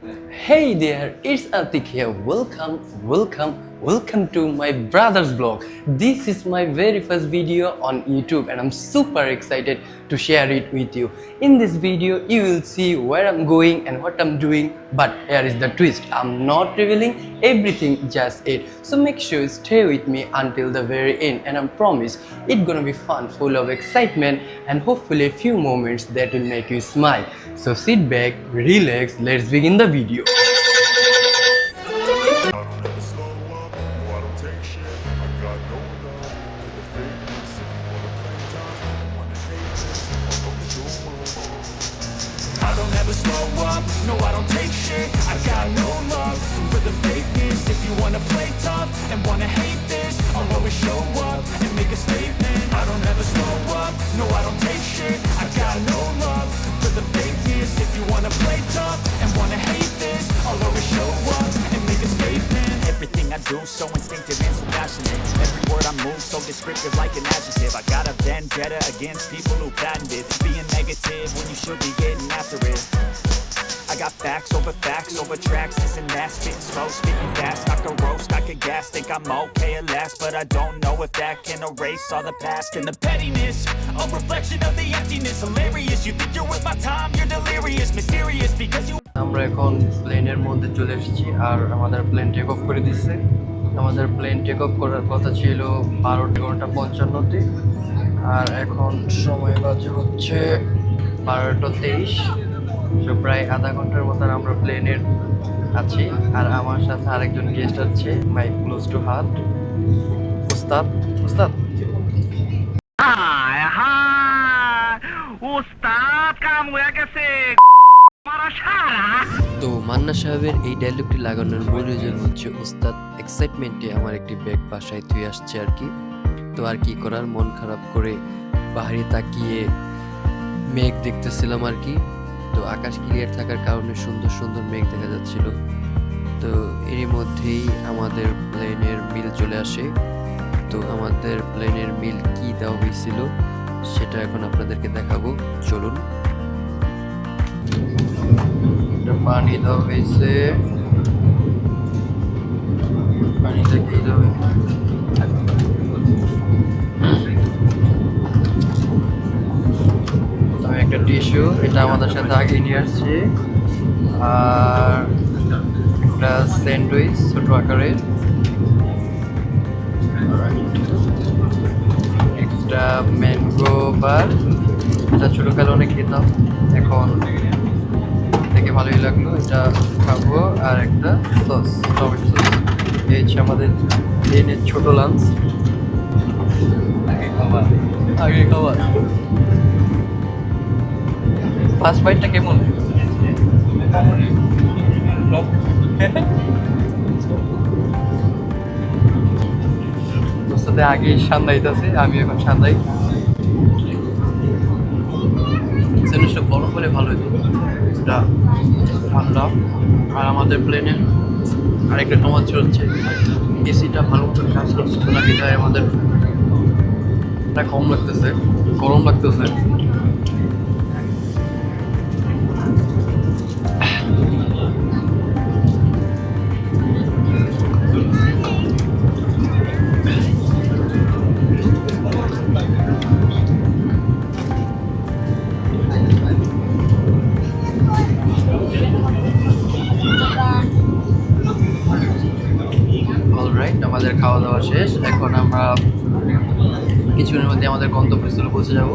Hey there, it's Atik here. Welcome to my brother's blog. This is my very first video on YouTube and I'm super excited to share it with you. In this video, you will see where I'm going and what I'm doing, but here is the twist. I'm not revealing everything just yet. So make sure you stay with me until the very end and I promise it's gonna be fun, full of excitement and hopefully a few moments that will make you smile. So sit back, relax, let's begin the video. I don't ever slow up, no I don't take shit. I got no love for the fakeness. If you wanna play tough and wanna hate this, I'll always show up and make a statement. I don't ever slow up, no I don't take shit. I got no love for the fakeness. If you wanna play tough and wanna hate this, I'll always show up and make a statement. Everything I do so instinctive and so passionate. Every word I move so descriptive like an adjective. I got a vendetta against people who patented being negative when you should be getting after it. I got facts over tracks, this and that. Spitting slow, speaking fast. I could roast, I could gas. Think I'm okay at last, but I don't know if that can erase all the past. And the pettiness, a reflection of the emptiness. Hilarious, you think you're worth my time, you're delirious. Mysterious because you আমরা এখন প্লেনের মধ্যে চলে এসেছি আর আমাদের plane take off করে দিচ্ছে। আমাদের প্লেন টেক অফ করার কথা ছিল 12:55 আর এখন সময় বাজে হচ্ছে 12:23। তো প্রায় আধা ঘন্টার মতো আমরা প্লেনের আছি আর আমার সাথে আরেকজন গেস্ট আছে, মাই ক্লোজ টু হার্ট, উস্তাদ। উস্তাদ কাম হয়ে গেছে। তো মান্না সাহেবের এই ডায়লগটি লাগানোর মূল রিজন হচ্ছে উস্তাদ এক্সাইটমেন্টে আমার একটি ব্যাগ বাসায় ধুয়ে আসছে আর কি। তো আর কি করার, মন খারাপ করে বাহিরে তাকিয়ে মেঘ দেখতেছিলাম আর কি। তো আকাশ ক্লিয়ার থাকার কারণে সুন্দর সুন্দর মেঘ দেখা যাচ্ছিল। তো এরই মধ্যেই আমাদের প্লেনের মিল চলে আসে। তো আমাদের প্লেনের মিল কি দেওয়া হয়েছিল সেটা এখন আপনাদেরকে দেখাবো, চলুন। পানি দেওয়া হয়েছে, পানিতে কি দেওয়া আমি একটা টিস্যু, এটা আমাদের সাথে আগে নিয়ে আসছি, আর একটা স্যান্ডউইচ ছোট আকারের, একটা ম্যাঙ্গো বার, এটা ছোটকালে অনেক খেতাম, এখন থেকে ভালোই লাগলো, এটা খাবো, আর একটা সস, টমেটো সস। এই হচ্ছে আমাদের দিনের ছোট লাঞ্চ। আগে খাবার ফার্স্ট বাইটটা কেমন? তোর সাথে আগে সান্দাইতেছে, আমি এখন সান্দাই। জিনিসটা গরম হলে ভালো হতো, এটা ঠান্ডা। আর আমাদের প্লেনে আরেকটা সমস্যা হচ্ছে এসিটা ভালো মতো কাজ করছে না, বিধায় আমাদের কম লাগতেছে, গরম লাগতেছে। আমাদের খাওয়া দাওয়া শেষ, এখন আমরা কিছুদিনের মধ্যে আমাদের গন্তব্যস্থলে পৌঁছে যাব।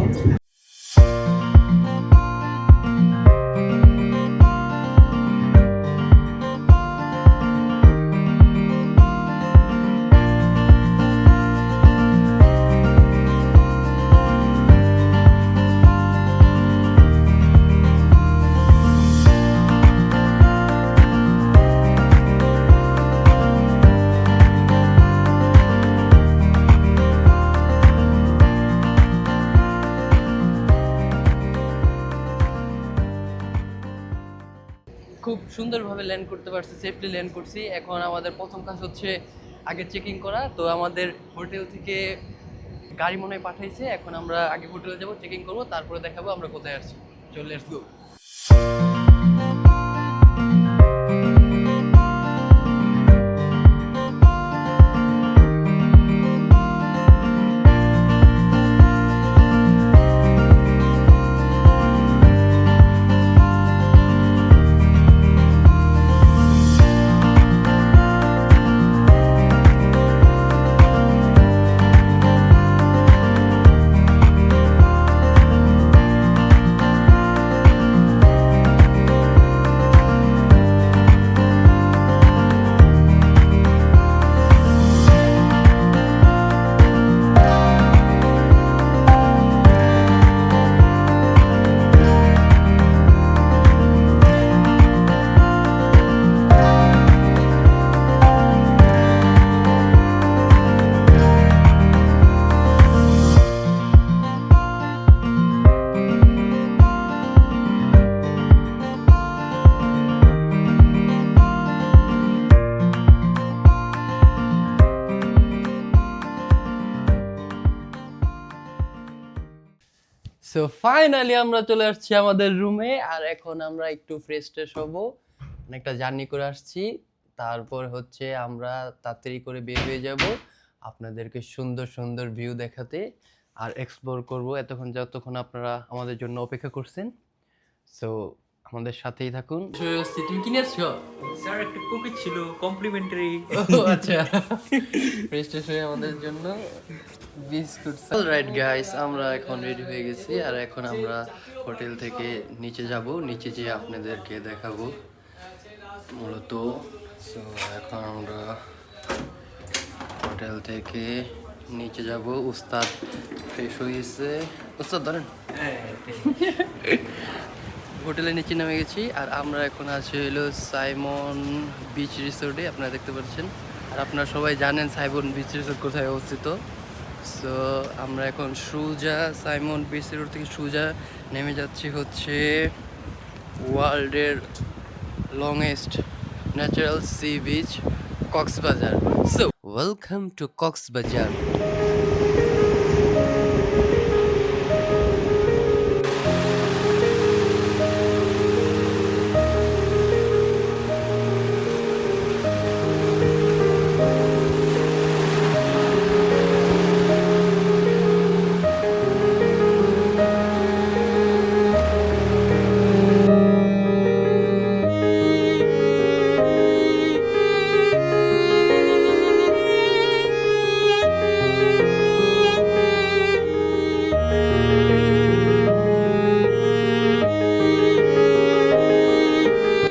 খুব সুন্দরভাবে ল্যান্ড করতে পারছি, সেফলি ল্যান্ড করছি। এখন আমাদের প্রথম কাজ হচ্ছে আগে চেকিং করা। তো আমাদের হোটেল থেকে গাড়ি মনে হয় পাঠাইছে, এখন আমরা আগে হোটেলে যাব, চেকিং করবো, তারপরে দেখাবো আমরা কোথায় আসছি। চল, লেটস গো। সো ফাইনালি আমরা চলে আসছি আমাদের রুমে, আর এখন আমরা একটু ফ্রেশ ট্রেশ হবো। অনেকটা জার্নি করে আসছি, তারপর হচ্ছে আমরা তাড়াতাড়ি করে বের হয়ে যাব আপনাদেরকে সুন্দর সুন্দর ভিউ দেখাতে আর এক্সপ্লোর করব যতক্ষণ আপনারা আমাদের জন্য অপেক্ষা করছেন। সো আমাদের সাথেই থাকুন। তুমি কিনে আসছো? স্যার একটা কুকি ছিল কমপ্লিমেন্টারি। ও আচ্ছা, ফ্রেশ ট্রেশ হয়ে আমাদের জন্য বিস্কুট। অলরাইট গাইস, আমরা এখন রেডি হয়ে গেছি, আর এখন আমরা হোটেল থেকে নিচে যাব, নিচে যেয়ে আপনাদেরকে দেখাবো মূলত। সো এখন আমরা হোটেল থেকে নিচে যাব। উস্তাদ ফ্রেশ হয়েছে, উস্তাদ ধরেন। হোটেলের নিচে নেমে গেছি, আর আমরা এখন আছি হলো সাইমন বিচ রিসোর্টে, আপনারা দেখতে পাচ্ছেন। আর আপনারা সবাই জানেন সাইমন বিচ রিসোর্ট কোথায় অবস্থিত। সো আমরা এখন সোজা সাইমন বিচ রিসোর্ট থেকে সোজা নেমে যাচ্ছি হচ্ছে ওয়ার্ল্ডের longest natural sea beach Cox's Bazar. So welcome to Cox's Bazar.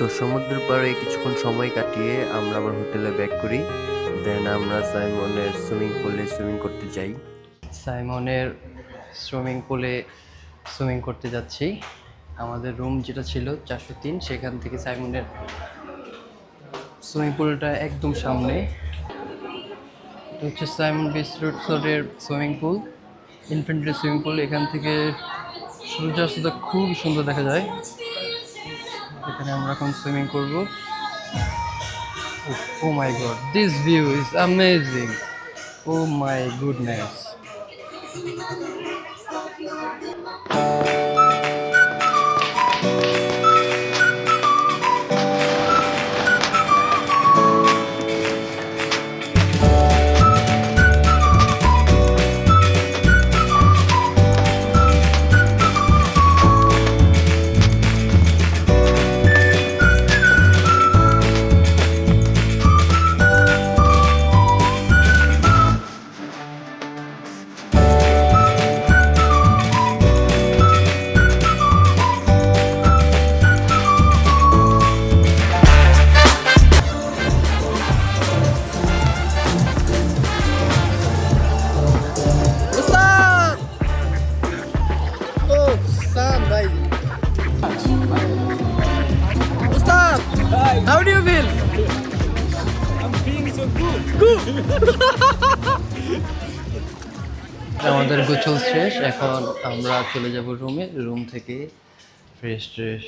তো সমুদ্রের পাড়ে কিছুক্ষণ সময় কাটিয়ে আমরা আবার হোটেলে ব্যাক করি। দেন আমরা সাইমনের সুইমিং পুলে সুইমিং করতে যাই। সাইমনের সুইমিং পুলে সুইমিং করতে যাচ্ছি। আমাদের রুম যেটা ছিল 403, সেখান থেকে সাইমনের সুইমিং পুলটা একদম সামনে। এটা হচ্ছে সাইমন বিচ রিসোর্টের swimming pool, infinity swimming pool. এখান থেকে সূর্যাস্তটা খুব সুন্দর দেখা যায়। এখানে আমরা এখন সুইমিং করব। Oh my God, this view is amazing. Oh my goodness. How do you feel? I'm feeling so good. আমাদের গোসল শেষ, এখন আমরা চলে যাব রুমে। রুম থেকে ফ্রেশ ট্রেশ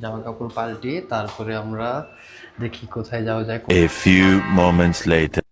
জামা কাপড় পাল্টিয়ে তারপরে আমরা দেখি কোথায় যাওয়া যায়। A few moments later.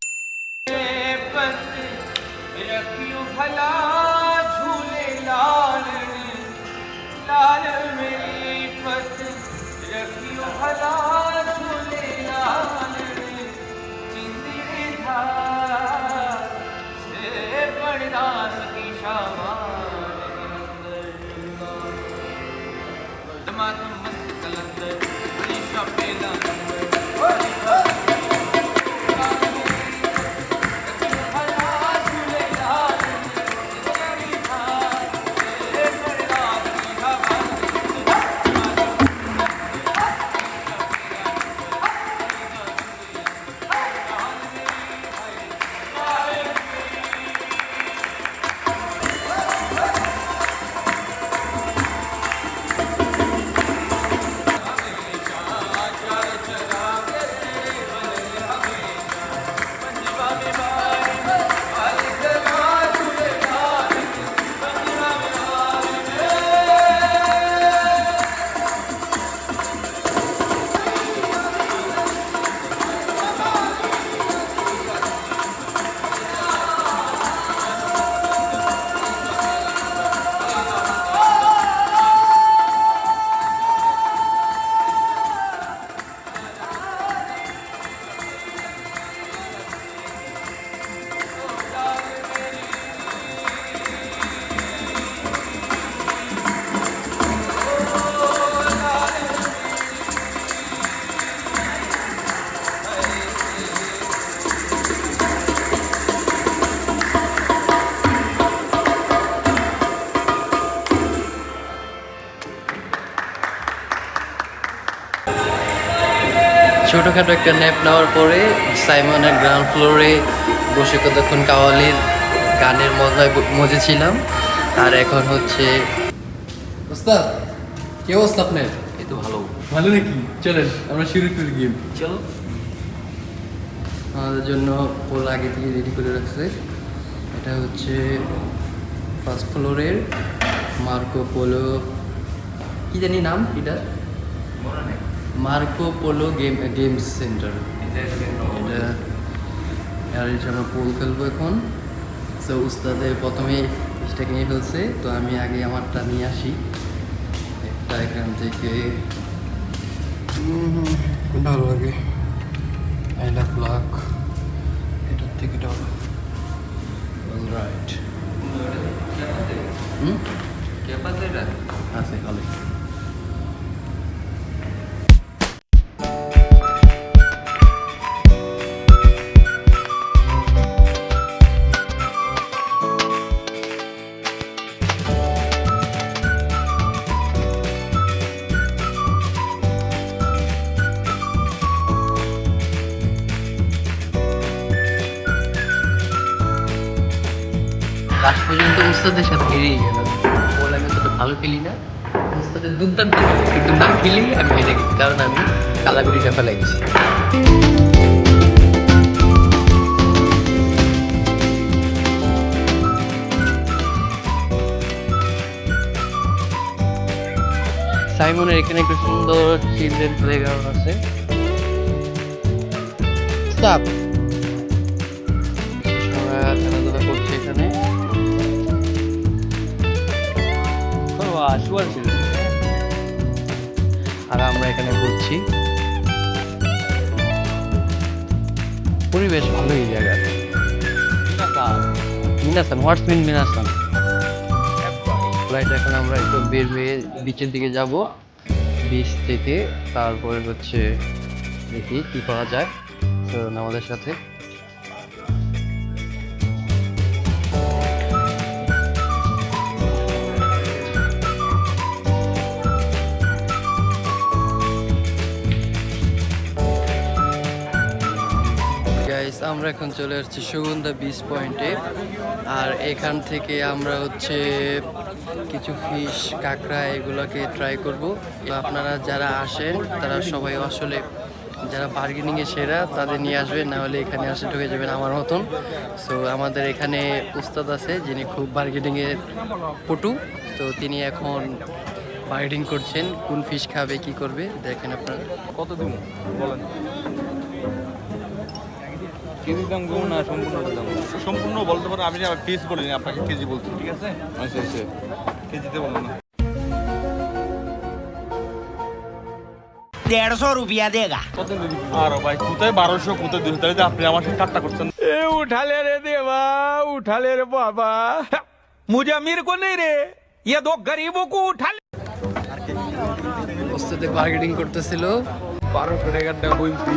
ছোটোখাটো একটা ন্যাপ নেওয়ার পরে সাইমনের গ্রাউন্ড ফ্লোরে বসে কতক্ষণ কাওয়ালির গানের মজে ছিলাম। আর এখন হচ্ছে ওস্তাদ, কি অবস্থা আপনার? এই তো ভালো। ভালো নাকি? চলেন আমরা শুরু করি গেম। চলো। আমাদের জন্য পোল আগে থেকে রেডি করে রাখছে। এটা হচ্ছে ফার্স্ট ফ্লোরের মার্কো পোলো, কি জানি নাম এটা, মার্কো পোলো গেমস সেন্টার এটা। আর এটা আমরা পোল খেলবো এখন। সো উস্তাদের প্রথমে পিসটাকে নিয়ে ফেলছে, তো আমি আগে আমারটা নিয়ে আসি একটা এখান থেকে। কোনটা ভালো লাগে? আই লাভ ব্ল্যাক, এটার থেকে এটা ভালো। অলরাইট, আছে ভালো। লাস্ট পর্যন্ত উস্তাদের সাথে হেরেই গেলাম। বলে আমি তত ভালো খেলি না, উস্তাদের দুর্দান্ত খেলি, কিন্তু না খেলি আমি হেরে গেছি, কারণ আমি কালাগুড়িটা ফেলাই গেছি। সাইমনের এখানে একটা সুন্দর চিলড্রেন প্লেগ্রাউন্ড আছে। স্টপ, খেলাধুলা করছে এখানে। আর আমরা এখানে ঘুরছি, পরিবেশ ভালোই জায়গা। মিনাসান, হোয়াটস মিন মিনাসান? ফ্লাইট এখন আমরা একটু বের হয়ে বিচের দিকে যাব। বিচ থেকে তারপরে হচ্ছে দেখি কি করা যায়। চলুন আমাদের সাথে। আমরা এখন চলে আসছি সুগন্ধা বিচ পয়েন্টে। আর এখান থেকে আমরা হচ্ছে কিছু ফিশ, কাঁকড়া এগুলোকে ট্রাই করব। আপনারা যারা আসেন তারা সবাই আসলে যারা বার্গেনিংয়ে সেরা তাদের নিয়ে আসবেন, না হলে এখানে আসে ঢুকে যাবেন আমার মতন। সো আমাদের এখানে উস্তাদ আছে যিনি খুব বার্গেনিংয়ের পটু, তো তিনি এখন বার্গেনিং করছেন কোন ফিশ খাবে কি করবে। দেখেন আপনারা। কত দিন বলেন? কেজি দাম কম না সম্পূর্ণ দাম? সম্পূর্ণ বলতে পারো, আমি পিস বলিনি, আপনাকে কেজি বলছি, ঠিক আছে? আচ্ছা আচ্ছা, কেজিতে বলুন না। 150 रुपया देगा। আর ভাই কোথায় 1200, কোথায় 200, তাহলে আপনি আমার সাথে ঠাট্টা করছেন। ए उठा ले रे देवा, उठा ले रे बाबा, मुझे अमीर को नहीं रे, ये दो गरीबों को उठा ले। উস্তাদে বার্গেনিং করতেছিল। 1200 টাকার দাম বলছি।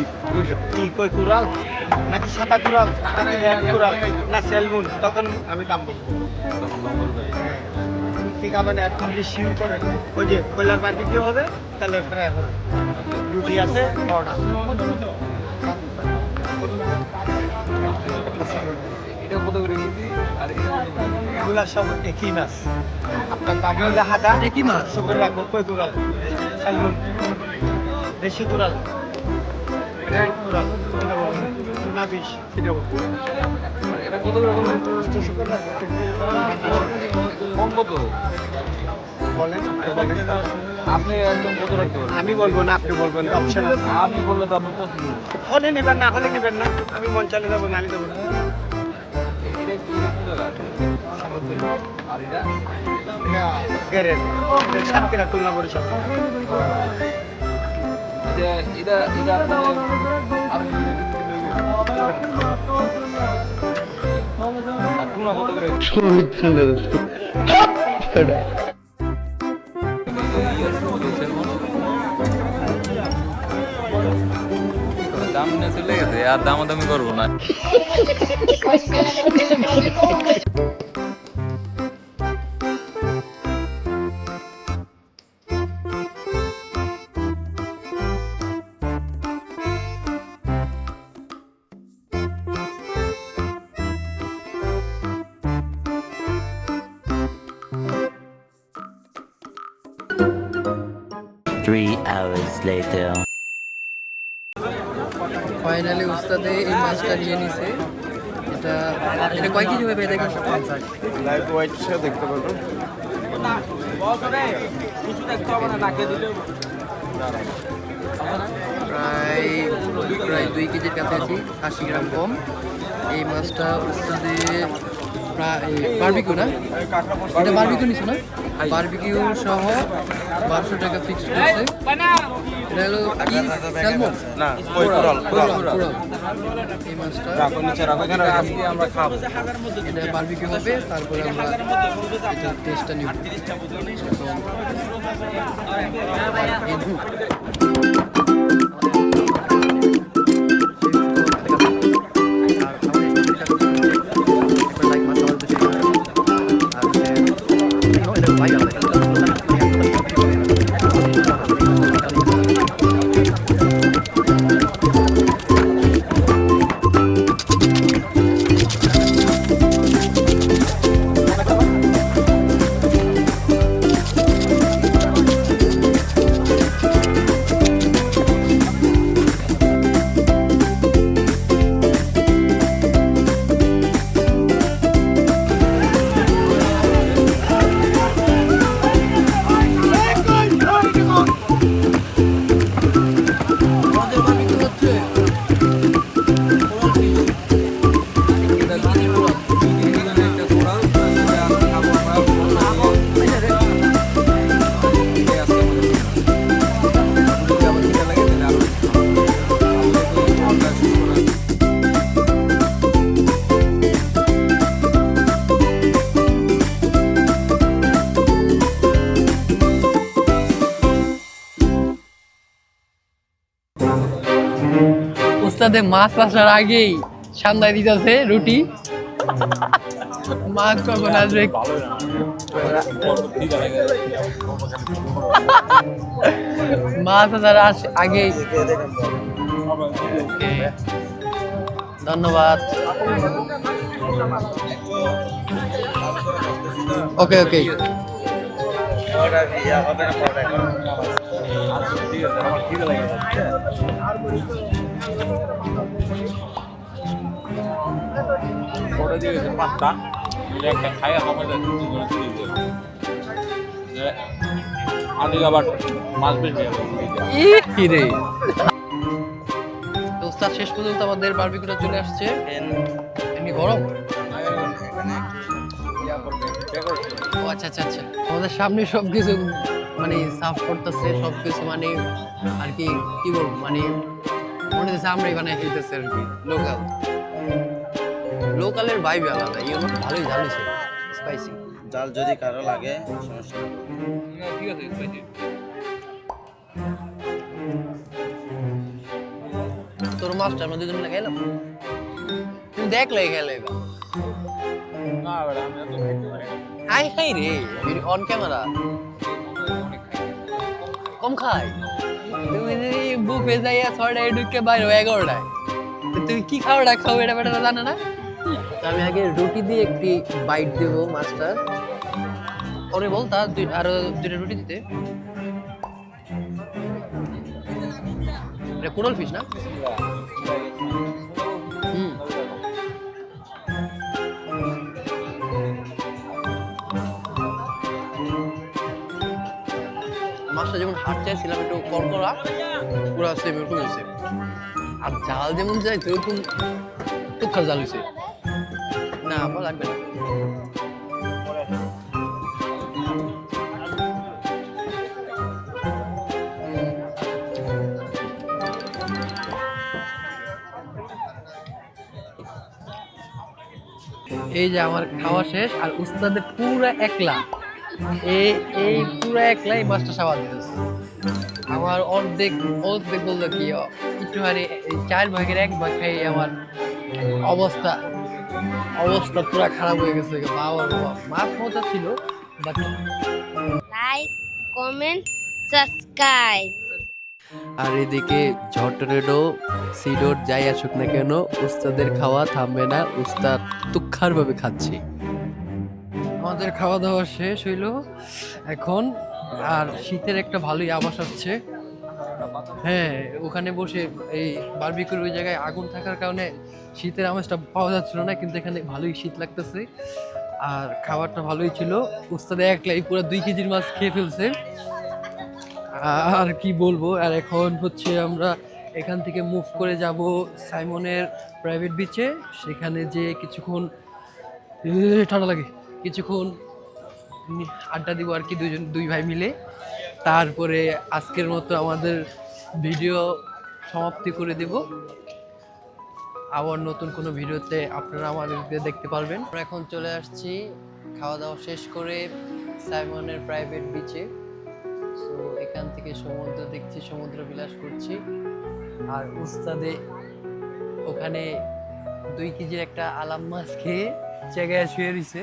কি কই কুরাল নাকি সাদা কুরাল নাকি এক কুরাল না সেলমুন, তখন আমি দাম বলবো। ঠিক হবে না, আপনি শিউ করেন। ওই যে কয়লার বারবিকিউ হবে, তাহলে ফ্রাই হবে। রুটি আছে, অর্ডার। এটা কত করে কেজি? আর এগুলা সব একই মাছ। আপনার বাকি হাজার একই মাছ সব রাখবো। কই কুরাল? সেলমুন, দেশি কুরাল, রেড কুরাল, না বিশ। এটা কত করে বলেন? কম কত? বলেন, আপনি একদম কত রাখতে পারবেন? আমি বলবো না, আপনি বলবেন, অপশন আছে। আপনি বললে তো আপনি পছন্দ। হলে নেবেন না, হলে নেবেন না। আমি মন চালে যাবো, নালি দেবো না। এটা কি টাকা? আর এটা গেরের সাতক্ষীরা খুলনা বরিশাল। এটা আপনার আর টুনা কত করে? দাম নিয়ে চলে গেছে, আর দামাদামি করবো না। 3 hours later. ফাইনালি উস্তাদে এই মাছটা নিয়ে নিছে। এটা এটা কয় কেজি হবে দেখুন। লাইভ ওয়াইট সে দেখতে পারবেন। প্রায় প্রায় 2 কেজির কাছাকাছি, 80 গ্রাম কম। এই মাছটা উস্তাদে প্রায় বারবিকিউ না, এটা বারবিকিউ নিছো না, বারবিকিউ সহ 1200 টাকা ফিক্সড করছে। এটা হলো কি স্যালমন না কই কোরাল কোরাল। এই মাছটা রাখো নিচে রাখো এখানে আজকে আমরা খাবো। এটা বারবিকিউ হবে, তারপরে আমরা এটা টেস্টটা নিব। উস্তাদে মাছ আসার আগেই সান্দায় দিতেছে রুটি। মাছ কখন আসবে? মাছ আসার আগেই। ধন্যবাদ। ওকে ওকে। পরে দিয়ে গেছে পাঁচটা একটা খাই আমাদের আনি আবার মাছ বেশি কি রে দোস্তার, শেষ পর্যন্ত আমাদের বারবিকিউটা চলে আসছে। এমনি গরম। ও আচ্ছা আচ্ছা আচ্ছা, আমাদের সামনে সবকিছু মানে সাফ করতেছে, সবকিছু মানে আর কি কি বলবো, মানে মনে হচ্ছে আমরাই বানাই খেতেছে আর কি। লোকালের ভাইব আলাদা। এই জন্য ভালোই ঝাল হয়েছে, স্পাইসি। জাল যদি কারো লাগে সমস্যা নেই। ঠিক আছে স্পাইসি। তোর মাছটা আমরা দুজন লাগাইলাম, তুই দেখলে গেলে না বেটা আমি তো খাইতে পারি না। হাই হাই রে, অন ক্যামেরা কম খাই। তুমি যদি বুফে যাইয়া 6টায় ঢুকে বাইরে 11টায়, তুমি কি খাওয়াটা খাও এটা বেটা জানো না? আমি আগে রুটি দিয়ে একটি বাইট দেব মাছটার। ওরে বল তার আরো 2টা রুটি দিতে। এটা কোরাল ফিশ না? হুম। মাছটা যখন হাত চাইছিলাম একটু করকরা, পুরো সেম এরকম হয়েছে। আর জাল যেমন যায় সেরকম টুকরা জাল হয়েছে। না আমার লাগবে না। এই যে আমার খাওয়া শেষ, আর উস্তাদে পুরা একলা এই পুরা একলা এই মাছটা সাবাদ দিতেছে। আমার অর্ধেক বললো কি একটুখানি 4 ভাগের 1 ভাগ খাই আমার অবস্থা পুরা খারাপ হয়ে গেছে। বাবা মাছ মজা ছিল, বাট লাইক কমেন্ট সাবস্ক্রাইব। আর এদিকে ঝটরেডো সিডোর যাই আসুক না কেন, উস্তাদের খাওয়া থামবে না। উস্তাদ তুক্ষার ভাবে খাচ্ছে। আমাদের খাওয়া দাওয়া শেষ হইলো এখন, আর শীতের একটা ভালোই আভাস হচ্ছে। হ্যাঁ, ওখানে বসে এই বারবিকিউর ওই জায়গায় আগুন থাকার কারণে শীতের আমেজটা পাওয়া যাচ্ছিল না, কিন্তু এখানে ভালোই শীত লাগতেছে। আর খাবারটা ভালোই ছিল। উস্তাদে একলাই পুরো 2 কেজির মাছ খেয়ে ফেলছে। আর কি বলবো। আর এখন হচ্ছে আমরা এখান থেকে মুভ করে যাব সাইমনের প্রাইভেট বিচে। সেখানে যে কিছুক্ষণ ঠান্ডা লাগে, কিছুক্ষণ আড্ডা দিব আর কি, দুই ভাই মিলে। তারপরে আজকের মতো আমাদের ভিডিও সমাপ্তি করে দেব। আবার নতুন কোনো ভিডিওতে আপনারা আমাদেরকে দেখতে পারবেন। আমরা এখন চলে আসছি খাওয়া দাওয়া শেষ করে সাইমনের প্রাইভেট বিচে। তো এখান থেকে সমুদ্র দেখছি, সমুদ্র বিলাস করছি। আর উস্তাদে ওখানে 2 কেজির একটা আলাম মাছ খেয়ে জায়গায় শুয়ে রয়েছে।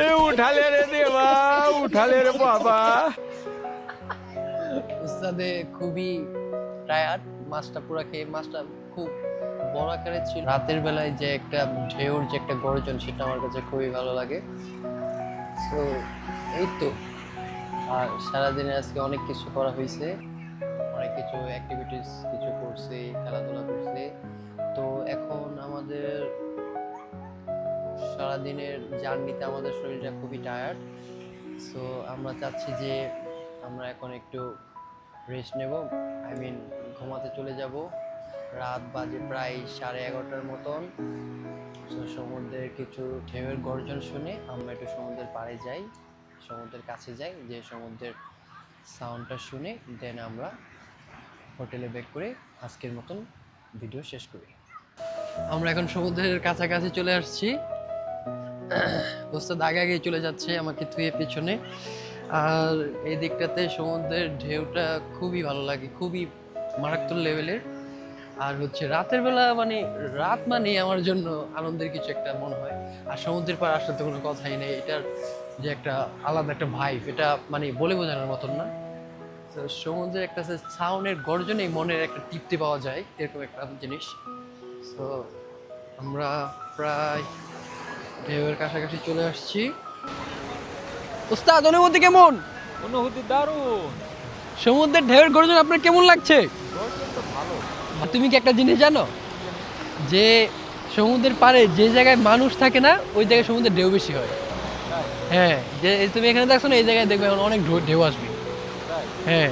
এ উঠালে রে দেবা, উঠালে রে বাবা। উস্তাদে খুবই টায়ার্ড, মাছটা পুরা খেয়ে। মাছটা খুব বড় আকারের ছিল। রাতের বেলায় যে একটা ঢেউর যে একটা গর্জন, সেটা আমার কাছে খুবই ভালো লাগে। তো এই তো। আর সারাদিনে আজকে অনেক কিছু করা হয়েছে, অনেক কিছু অ্যাক্টিভিটিস কিছু করছে, খেলাধুলা করছে। তো এখন আমাদের সারাদিনের জার্নিতে আমাদের শরীরটা খুবই টায়ার্ড। সো আমরা চাচ্ছি যে আমরা এখন একটু রেস্ট নেব, ঘুমাতে চলে যাব। রাত বাজে প্রায় 11:30 মতন। তো সমুদ্রের কিছু ঢেউয়ের গর্জন শুনে আমরা একটু সমুদ্রের পাড়ে যাই, সমুদ্রের কাছে যাই, যে সমুদ্রের সাউন্ডটা শুনে দেন আমরা হোটেলে ব্যাক করে আজকের মতন ভিডিও শেষ করি। আমরা এখন সমুদ্রের কাছাকাছি চলে আসছি। ওস্তাদ আগে আগে চলে যাচ্ছে আমাকে থুয়ে পেছনে। আর এই দিকটাতে সমুদ্রের ঢেউটা খুবই ভালো লাগে, খুবই মারাত্মক লেভেলের। আর হচ্ছে রাতের বেলা রাত আমার জন্য আনন্দের কিছু একটা মনে হয়। আর সমুদ্রের পাড়ে আসলে তো কোনো কথাই নেই, এটার যে একটা আলাদা একটা ভাইব, এটা বলে বোঝানোর মতন না। তো সমুদ্রের একটা সাউন্ডের গর্জনেই মনের একটা তৃপ্তি পাওয়া যায়, এরকম একটা জিনিস। তো আমরা প্রায় ঢেউয়ের কাছাকাছি চলে আসছি। ওস্তাদ, অনুভূতি কেমন? অনুভূতি দারুণ। সমুদ্রের ঢেউয়ের গর্জন আপনার কেমন লাগছে? গর্জন তো ভালো। তুমি কি একটা জিনিস জানো, যে সমুদ্রের পাড়ে যে জায়গায় মানুষ থাকে না, ওই জায়গায় সমুদ্রের ঢেউ বেশি হয়। হ্যাঁ, যে তুমি এখানে দেখছো না, এই জায়গায় দেখবে অনেক ঢেউ আসবে। হ্যাঁ,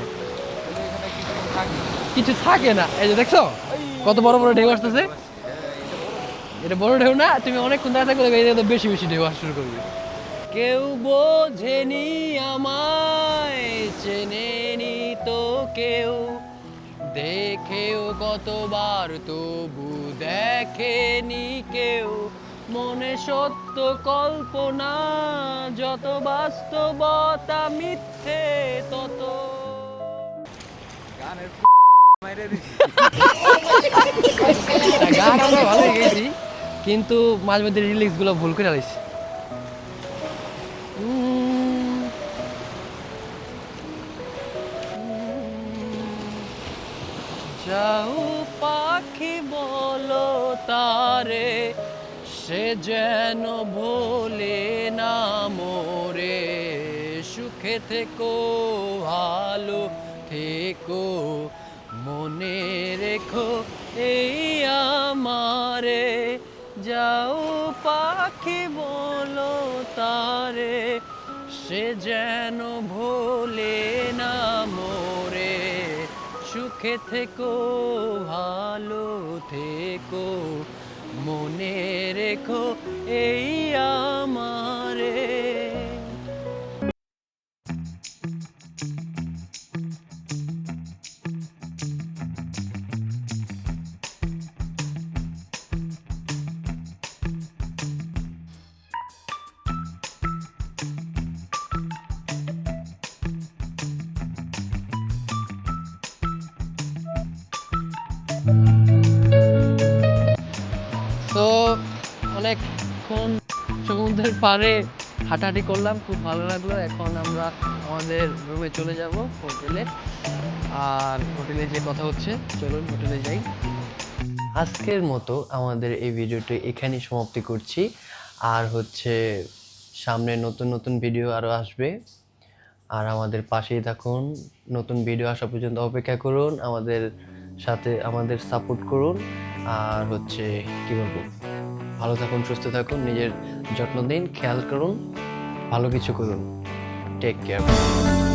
কিছু থাকে না। এই যে দেখছো কত বড় বড় ঢেউ আসতেছে। এটা বড় ঢেউ না, তুমি অনেকক্ষণ দাঁড়িয়ে থাকবে, এই জায়গায় বেশি বেশি ঢেউ আসা শুরু করবে। কেউ বোঝেনি আমায়, চেনেনি তো কেউ, দেখেও কতবার তবু দেখেনি কেউ। মনে সত্য কল্পনা, যত বাস্তবতা মিথ্যে তত। গানের মাইরে দিছি। গান আমরা ভালোই গেয়েছি, কিন্তু মাঝে মধ্যে রিলিক্স গুলো ভুল করে আলাইছি। যাও পাখি বলো তারে, সে যেন ভোলে না মোরে। সুখে থেকো ভালো থেকো, মনে রেখো এই আমারে। যাও পাখি বলো তারে, সে যেন ভোলে না মোরে। সুখে থেকো ভালো থেকো, মনে রেখো এই আমারে। তো অনেকক্ষণ সমুদ্রের পাড়ে হাঁটাহাঁটি করলাম, খুব ভালো লাগলো। এখন আমরা আমাদের রুমে চলে যাব, হোটেলে। আর হোটেলে যে কথা হচ্ছে, চলুন হোটেলে যাই। আজকের মতো আমাদের এই ভিডিওটি এখানেই সমাপ্তি করছি। আর হচ্ছে সামনে নতুন নতুন ভিডিও আরও আসবে। আর আমাদের পাশেই থাকুন, নতুন ভিডিও আসা পর্যন্ত অপেক্ষা করুন, আমাদের সাথে আমাদের সাপোর্ট করুন। আর হচ্ছে কি বলবো, ভালো থাকুন, সুস্থ থাকুন, নিজের যত্ন দিন, খেয়াল করুন, ভালো কিছু করুন। Take care.